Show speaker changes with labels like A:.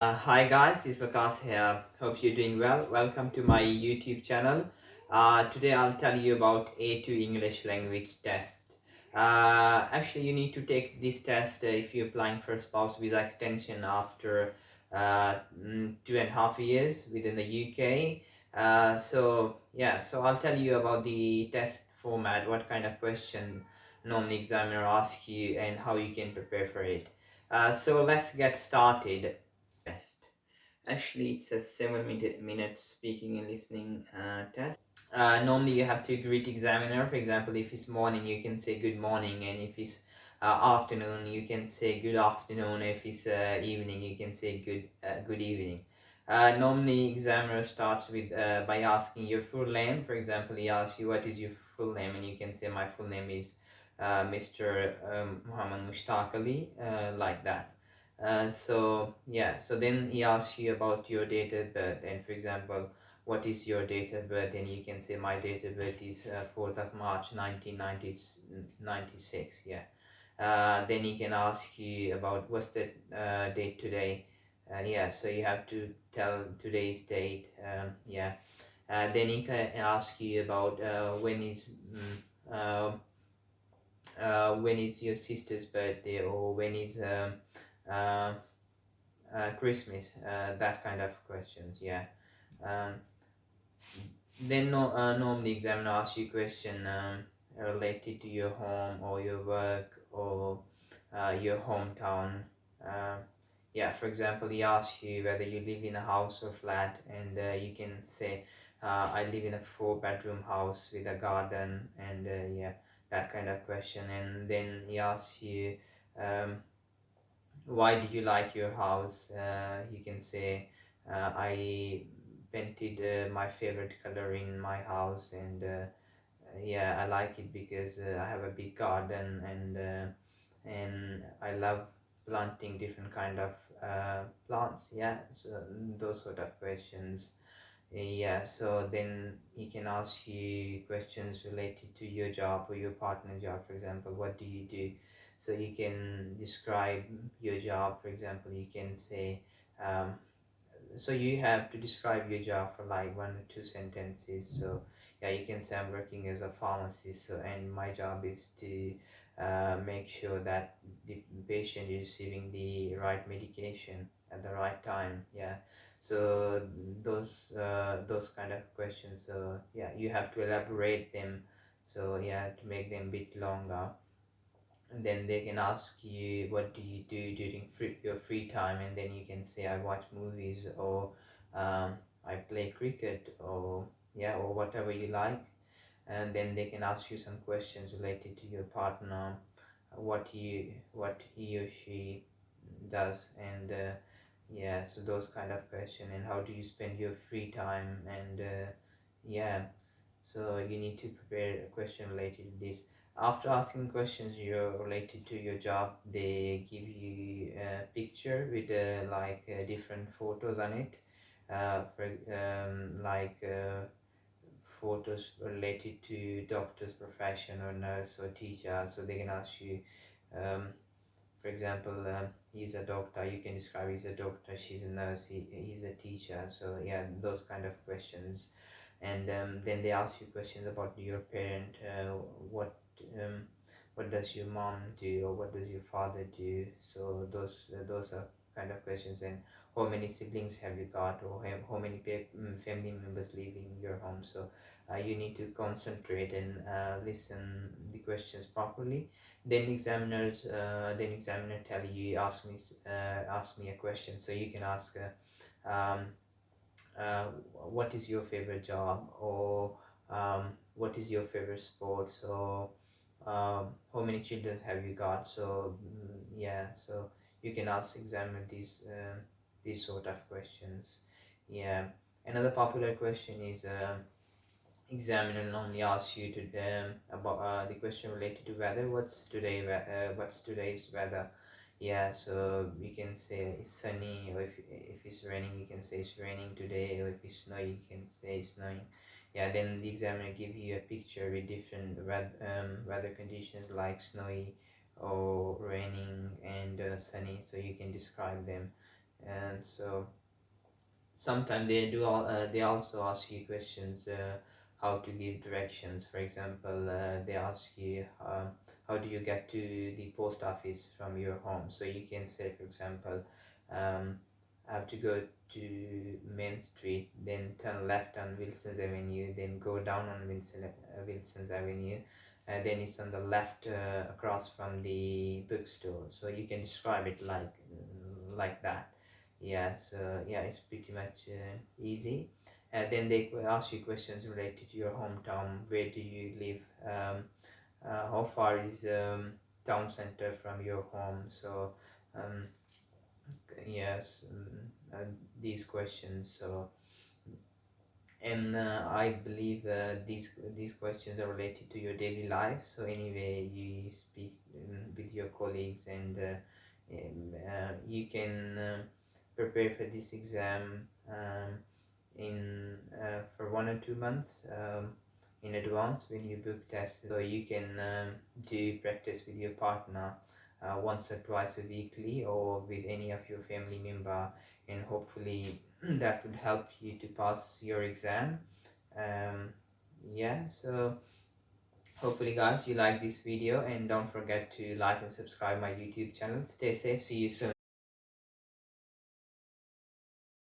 A: Hi guys, it's Vikas here. Hope you're doing well. Welcome to my YouTube channel. Today I'll tell you about A2 English language test. Actually, you need to take this test if you're applying for a spouse visa extension after 2.5 years within the UK. So I'll tell you about the test format, what kind of question normally examiner asks you, and how you can prepare for it. So let's get started. Test. Actually, it's a 7 minute speaking and listening test. Normally, you have to greet examiner. For example, if it's morning, you can say good morning, and if it's afternoon, you can say good afternoon. If it's evening, you can say good evening. Normally, examiner starts with by asking your full name. For example, he asks you what is your full name, and you can say my full name is Mr. Muhammad Mushtaq Ali, like that. So then he asks you about your date of birth, and for example, what is your date of birth, and you can say my date of birth is 4th of March 1996. Yeah. Then he can ask you about what's the date today. Yeah, so you have to tell today's date. Then he can ask you about when is your sister's birthday, or when is uh, Christmas, that kind of questions. Yeah. Um, then normally examiner asks you question related to your home or your work or your hometown. Uh, yeah, for example, he asks you whether you live in a house or flat, and you can say I live in a 4 bedroom house with a garden, and yeah, that kind of question. And then he asks you um, why do you like your house. You can say I painted my favorite color in my house, and yeah, I like it because I have a big garden, and I love planting different kind of plants. Yeah, so those sort of questions. Yeah, so then he can ask you questions related to your job or your partner job. For example, what do you do? So you can describe your job. For example, you can say, um, so you have to describe your job for like 1 or 2 sentences. So yeah, you can say I'm working as a pharmacist, so, and my job is to make sure that the patient is receiving the right medication at the right time. Yeah, so those kind of questions. So yeah, you have to elaborate them, so yeah, to make them a bit longer. And then they can ask you what do you do during your free time, and then you can say I watch movies, or I play cricket, or yeah, or whatever you like. And then they can ask you some questions related to your partner, what he or she does, and yeah, so those kind of question, and how do you spend your free time, and yeah, so you need to prepare a question related to this. After asking questions related to your job, they give you a picture with different photos on it, photos related to doctor's profession or nurse or teacher. So they can ask you, um, for example, he's a doctor, you can describe he's a doctor, she's a nurse, he's a teacher. So yeah, those kind of questions. And then they ask you questions about your parent, um, what does your mom do, or what does your father do. So those are kind of questions. And how many siblings have you got, or how many family members live in your home. So you need to concentrate and listen the questions properly. Then examiner tell you, ask me a question. So you can ask uh, what is your favorite job, or what is your favorite sport. So how many children have you got. So yeah, so you can ask examiner these sort of questions. Yeah, another popular question is examiner normally asks you to about the question related to weather. What's today's weather. Yeah, so you can say it's sunny, or if it's raining, you can say it's raining today, or if it's snowy, you can say it's snowing. Yeah, then the examiner give you a picture with different weather conditions like snowy or raining and sunny, so you can describe them. And so sometimes they also ask you questions, how to give directions. For example, they ask you, how do you get to the post office from your home. So you can say, for example, um, I have to go to Main Street, then turn left on Wilson's Avenue, then go down on Wilson's Avenue, then it's on the left, across from the bookstore. So you can describe it like that. Yeah, so yeah, it's pretty much easy. And then they ask you questions related to your hometown. Where do you live? How far is town center from your home? So um, yes, these questions. So, and I believe these questions are related to your daily life. So anyway, you speak with your colleagues, and you can prepare for this exam in for 1 or 2 months in advance when you book tests. So you can do practice with your partner once or twice a weekly, or with any of your family member, and hopefully that would help you to pass your exam. um, yeah, so hopefully guys you like this video, and don't forget to like and subscribe my YouTube channel. Stay safe, see you soon.